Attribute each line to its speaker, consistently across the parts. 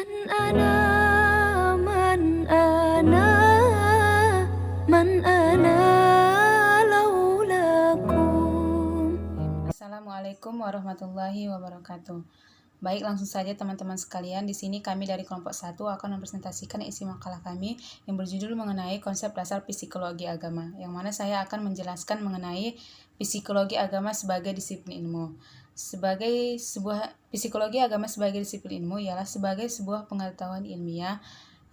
Speaker 1: من أنا من أنا من أنا لولاكم.
Speaker 2: Assalamualaikum warahmatullahi wabarakatuh. Baik, langsung saja teman-teman sekalian. Di sini kami dari kelompok 1 akan mempresentasikan isi makalah kami yang berjudul mengenai konsep dasar psikologi agama, yang mana saya akan menjelaskan mengenai psikologi agama sebagai disiplin ilmu. Psikologi agama sebagai disiplin ilmu ialah sebagai sebuah pengetahuan ilmiah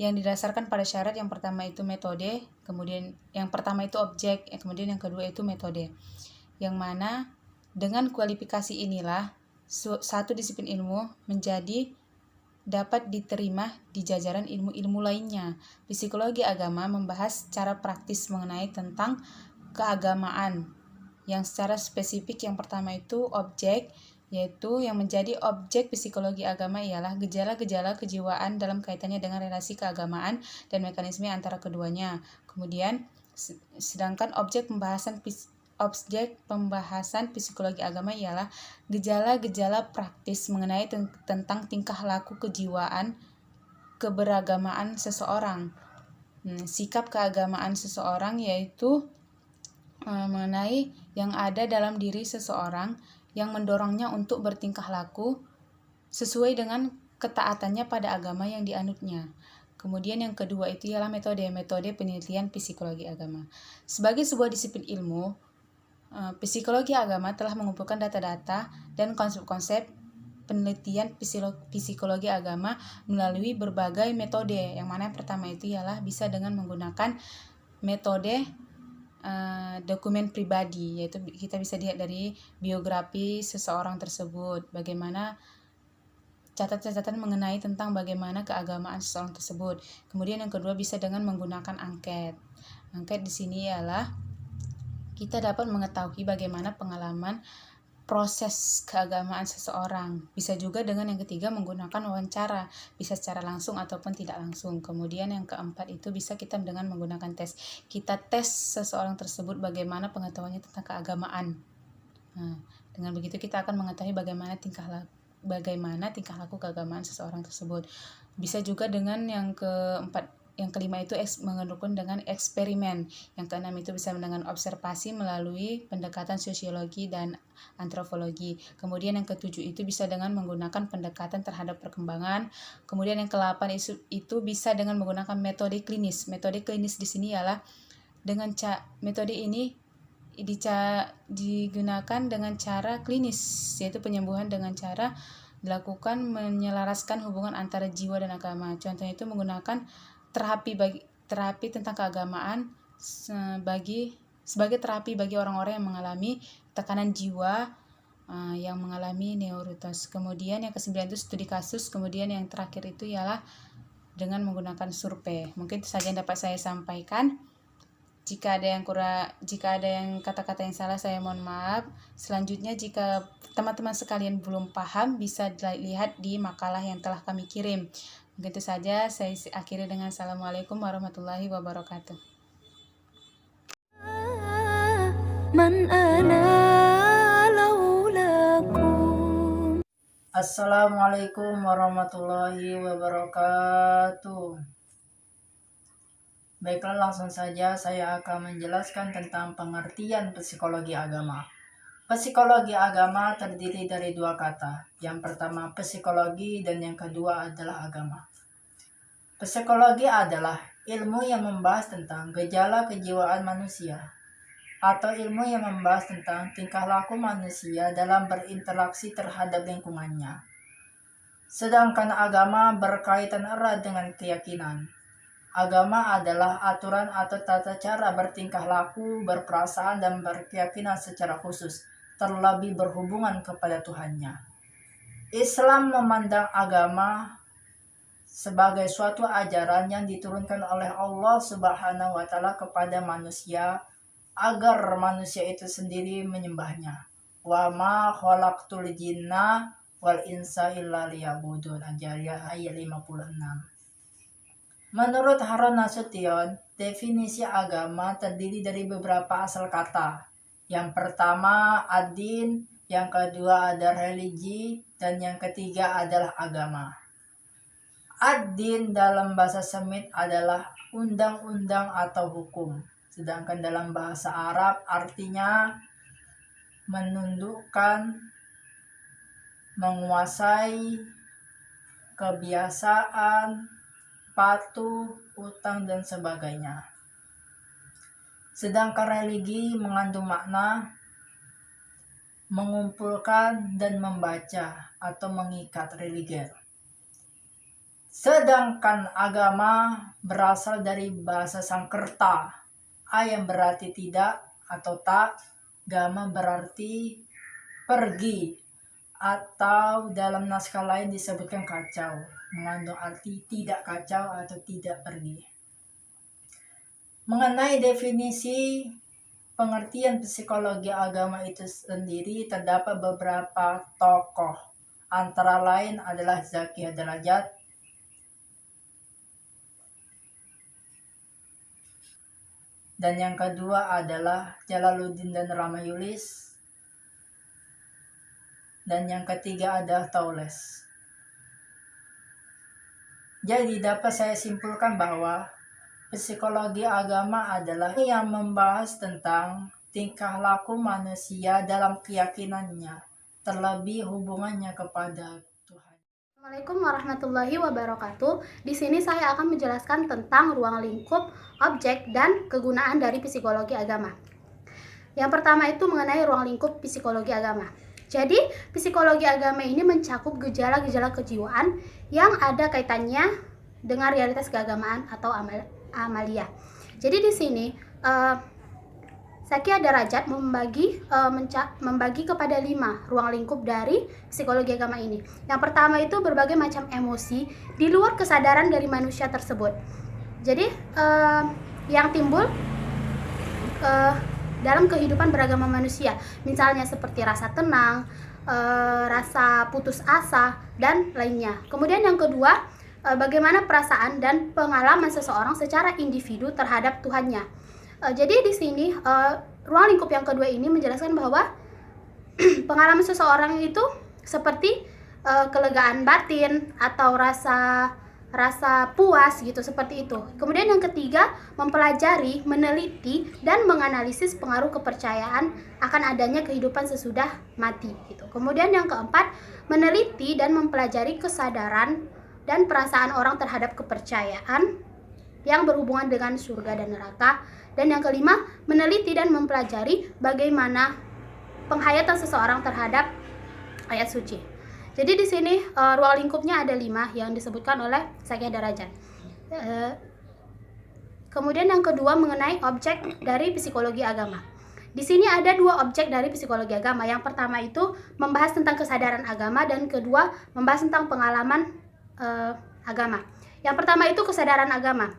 Speaker 2: yang didasarkan pada syarat. Yang pertama itu metode, kemudian yang pertama itu objek, kemudian yang kedua itu metode. Yang mana dengan kualifikasi inilah satu disiplin ilmu menjadi dapat diterima di jajaran ilmu-ilmu lainnya. Psikologi agama membahas cara praktis mengenai tentang keagamaan yang secara spesifik. Yang pertama itu objek, yaitu yang menjadi objek psikologi agama ialah gejala-gejala kejiwaan dalam kaitannya dengan relasi keagamaan dan mekanisme antara keduanya. Kemudian sedangkan objek pembahasan psikologi agama ialah gejala-gejala praktis mengenai tentang tingkah laku kejiwaan keberagamaan seseorang. Sikap keagamaan seseorang yaitu mengenai yang ada dalam diri seseorang yang mendorongnya untuk bertingkah laku sesuai dengan ketaatannya pada agama yang dianutnya. Kemudian yang kedua itu ialah metode penelitian psikologi agama. Sebagai sebuah disiplin ilmu, psikologi agama telah mengumpulkan data-data dan konsep-konsep penelitian psikologi agama melalui berbagai metode. Yang mana yang pertama itu ialah bisa dengan menggunakan metode dokumen pribadi, yaitu kita bisa lihat dari biografi seseorang tersebut, bagaimana catatan-catatan mengenai tentang bagaimana keagamaan seseorang tersebut. Kemudian yang kedua bisa dengan menggunakan angket. Angket di sini ialah kita dapat mengetahui bagaimana pengalaman proses keagamaan seseorang. Bisa juga dengan yang ketiga menggunakan wawancara, bisa secara langsung ataupun tidak langsung. Kemudian yang keempat itu bisa kita dengan menggunakan tes. Kita tes seseorang tersebut bagaimana pengetahuannya tentang keagamaan. Nah, dengan begitu kita akan mengetahui bagaimana tingkah laku keagamaan seseorang tersebut. Bisa juga dengan yang kelima itu menggunakan dengan eksperimen. Yang keenam itu bisa dengan observasi melalui pendekatan sosiologi dan antropologi. Kemudian yang ketujuh itu bisa dengan menggunakan pendekatan terhadap perkembangan. Kemudian yang kedelapan itu bisa dengan menggunakan metode klinis. Metode klinis di sini ialah dengan metode ini digunakan dengan cara klinis, yaitu penyembuhan dengan cara dilakukan menyelaraskan hubungan antara jiwa dan agama. Contohnya itu menggunakan terapi tentang keagamaan sebagai terapi bagi orang-orang yang mengalami tekanan jiwa, yang mengalami neurosis. Kemudian yang kesembilan itu studi kasus. Kemudian yang terakhir itu ialah dengan menggunakan survei. Mungkin itu saja yang dapat saya sampaikan. Jika ada yang kata-kata yang salah, saya mohon maaf. Selanjutnya, jika teman-teman sekalian belum paham, bisa dilihat di makalah yang telah kami kirim. Begitu saja, saya akhiri dengan Assalamualaikum warahmatullahi wabarakatuh.
Speaker 1: من أنا لولاكم.
Speaker 3: Assalamualaikum warahmatullahi wabarakatuh. Baiklah, langsung saja saya akan menjelaskan tentang pengertian psikologi agama. Psikologi agama terdiri dari dua kata. Yang pertama psikologi dan yang kedua adalah agama. Psikologi adalah ilmu yang membahas tentang gejala kejiwaan manusia, atau ilmu yang membahas tentang tingkah laku manusia dalam berinteraksi terhadap lingkungannya. Sedangkan agama berkaitan erat dengan keyakinan. Agama adalah aturan atau tata cara bertingkah laku, berperasaan, dan berkeyakinan secara khusus, terlebih berhubungan kepada Tuhannya. Islam memandang agama sebagai suatu ajaran yang diturunkan oleh Allah Subhanahu wa Ta'ala kepada manusia agar manusia itu sendiri menyembahnya. Wa ma khalaqtul jinna wal insa illa liya'budun. Al-Jariyah ayat 56. Menurut Harun Nasution, definisi agama terdiri dari beberapa asal kata. Yang pertama ad-din, yang kedua ada religi, dan yang ketiga adalah agama. Ad-din dalam bahasa Semit adalah undang-undang atau hukum. Sedangkan dalam bahasa Arab artinya menundukkan, menguasai, kebiasaan, patuh, utang, dan sebagainya. Sedangkan religi mengandung makna mengumpulkan dan membaca atau mengikat religier. Sedangkan agama berasal dari bahasa Sanskerta, a yang berarti tidak atau tak, gama berarti pergi, atau dalam naskah lain disebutkan kacau, mengandung arti tidak kacau atau tidak pergi. Mengenai definisi pengertian psikologi agama itu sendiri, terdapat beberapa tokoh, antara lain adalah Zaki Derajat, dan yang kedua adalah Jalaluddin dan Ramayulis, dan yang ketiga adalah Taules. Jadi dapat saya simpulkan bahwa psikologi agama adalah yang membahas tentang tingkah laku manusia dalam keyakinannya, terlebih hubungannya kepada Tuhan.
Speaker 4: Assalamualaikum warahmatullahi wabarakatuh. Di sini saya akan menjelaskan tentang ruang lingkup, objek, dan kegunaan dari psikologi agama. Yang pertama itu mengenai ruang lingkup psikologi agama. Jadi, psikologi agama ini mencakup gejala-gejala kejiwaan yang ada kaitannya dengan realitas keagamaan atau amalia. Jadi di sini Zaki Derajat membagi kepada 5 ruang lingkup dari psikologi agama ini. Yang pertama itu berbagai macam emosi di luar kesadaran dari manusia tersebut. Jadi yang timbul dalam kehidupan beragama manusia, misalnya seperti rasa tenang, rasa putus asa, dan lainnya. Kemudian yang kedua, bagaimana perasaan dan pengalaman seseorang secara individu terhadap Tuhannya. Jadi di sini ruang lingkup yang kedua ini menjelaskan bahwa pengalaman seseorang itu seperti kelegaan batin atau rasa puas gitu, seperti itu. Kemudian yang ketiga, mempelajari, meneliti, dan menganalisis pengaruh kepercayaan akan adanya kehidupan sesudah mati gitu. Kemudian yang keempat, meneliti dan mempelajari kesadaran dan perasaan orang terhadap kepercayaan yang berhubungan dengan surga dan neraka. Dan yang kelima, meneliti dan mempelajari bagaimana penghayatan seseorang terhadap ayat suci. Jadi di sini ruang lingkupnya ada 5 yang disebutkan oleh Zaki Derajat. Kemudian yang kedua mengenai objek dari psikologi agama. Di sini ada 2 objek dari psikologi agama. Yang pertama itu membahas tentang kesadaran agama, dan kedua membahas tentang pengalaman agama. Yang pertama itu kesadaran agama.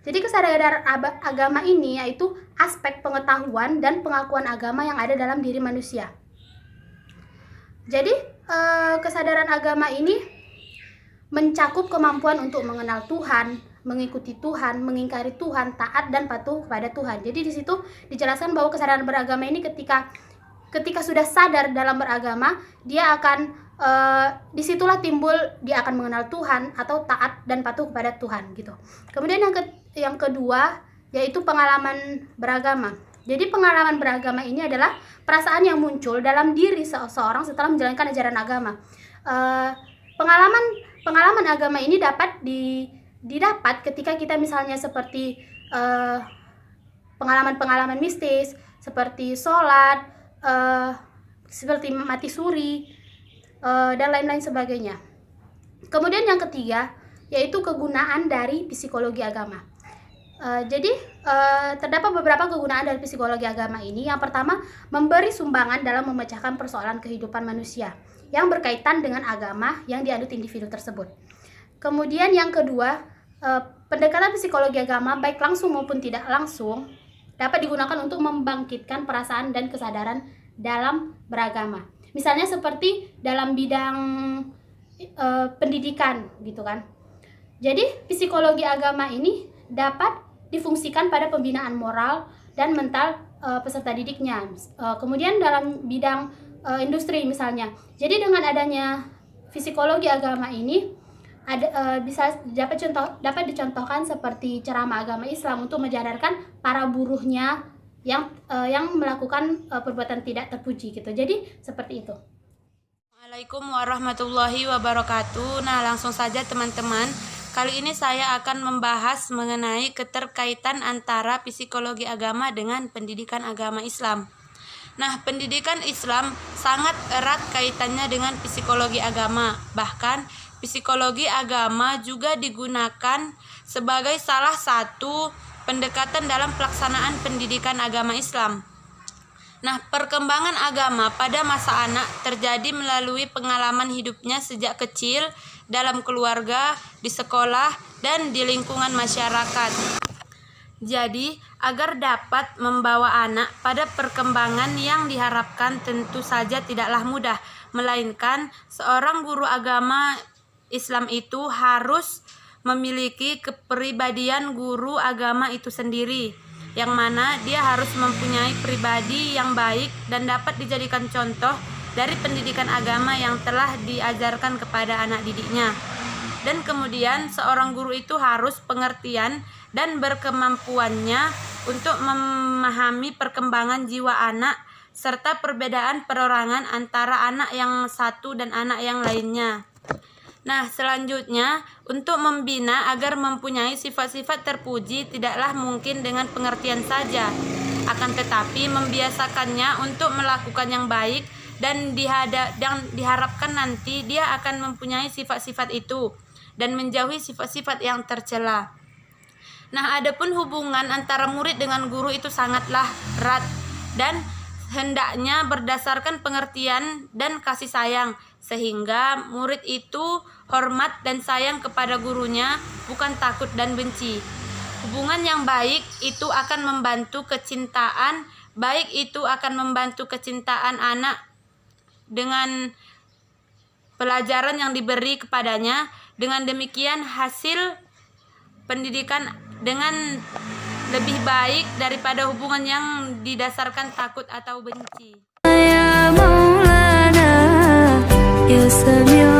Speaker 4: Jadi kesadaran agama ini yaitu aspek pengetahuan dan pengakuan agama yang ada dalam diri manusia. Jadi kesadaran agama ini mencakup kemampuan untuk mengenal Tuhan, mengikuti Tuhan, mengingkari Tuhan, taat dan patuh kepada Tuhan. Jadi di situ dijelaskan bahwa kesadaran beragama ini ketika sudah sadar dalam beragama, dia akan disitulah timbul dia akan mengenal Tuhan atau taat dan patuh kepada Tuhan gitu. Kemudian yang kedua yaitu pengalaman beragama. Jadi pengalaman beragama ini adalah perasaan yang muncul dalam diri seseorang setelah menjalankan ajaran agama. Pengalaman agama ini dapat didapat ketika kita misalnya seperti pengalaman mistis, seperti sholat, seperti mati suri, dan lain-lain sebagainya. Kemudian yang ketiga yaitu kegunaan dari psikologi agama. Jadi terdapat beberapa kegunaan dari psikologi agama ini. Yang pertama, memberi sumbangan dalam memecahkan persoalan kehidupan manusia yang berkaitan dengan agama yang dianut individu tersebut. Kemudian yang kedua, pendekatan psikologi agama baik langsung maupun tidak langsung dapat digunakan untuk membangkitkan perasaan dan kesadaran dalam beragama. Misalnya seperti dalam bidang pendidikan gitu kan. Jadi psikologi agama ini dapat difungsikan pada pembinaan moral dan mental peserta didiknya. Kemudian dalam bidang industri misalnya. Jadi dengan adanya psikologi agama ini bisa dapat dicontohkan seperti ceramah agama Islam untuk menyadarkan para buruhnya yang melakukan perbuatan tidak terpuji gitu. Jadi seperti itu.
Speaker 5: Assalamualaikum warahmatullahi wabarakatuh. Nah, langsung saja teman-teman. Kali ini saya akan membahas mengenai keterkaitan antara psikologi agama dengan pendidikan agama Islam. Nah, pendidikan Islam sangat erat kaitannya dengan psikologi agama. Bahkan, psikologi agama juga digunakan sebagai salah satu pendekatan dalam pelaksanaan pendidikan agama Islam. Nah, perkembangan agama pada masa anak terjadi melalui pengalaman hidupnya sejak kecil dalam keluarga, di sekolah, dan di lingkungan masyarakat. Jadi, agar dapat membawa anak pada perkembangan yang diharapkan tentu saja tidaklah mudah, melainkan seorang guru agama Islam itu harus memiliki kepribadian guru agama itu sendiri, yang mana dia harus mempunyai pribadi yang baik dan dapat dijadikan contoh dari pendidikan agama yang telah diajarkan kepada anak didiknya. Dan kemudian seorang guru itu harus pengertian dan berkemampuannya untuk memahami perkembangan jiwa anak serta perbedaan perorangan antara anak yang satu dan anak yang lainnya. Nah, selanjutnya untuk membina agar mempunyai sifat-sifat terpuji tidaklah mungkin dengan pengertian saja, akan tetapi membiasakannya untuk melakukan yang baik dan diharapkan nanti dia akan mempunyai sifat-sifat itu dan menjauhi sifat-sifat yang tercela. Nah, adapun hubungan antara murid dengan guru itu sangatlah erat dan hendaknya berdasarkan pengertian dan kasih sayang, sehingga murid itu hormat dan sayang kepada gurunya, bukan takut dan benci. Hubungan yang baik itu akan membantu kecintaan, baik itu akan membantu kecintaan anak dengan pelajaran yang diberi kepadanya. Dengan demikian hasil pendidikan dengan lebih baik daripada hubungan yang didasarkan takut atau benci.
Speaker 1: Ya Maulana, ya Sami'u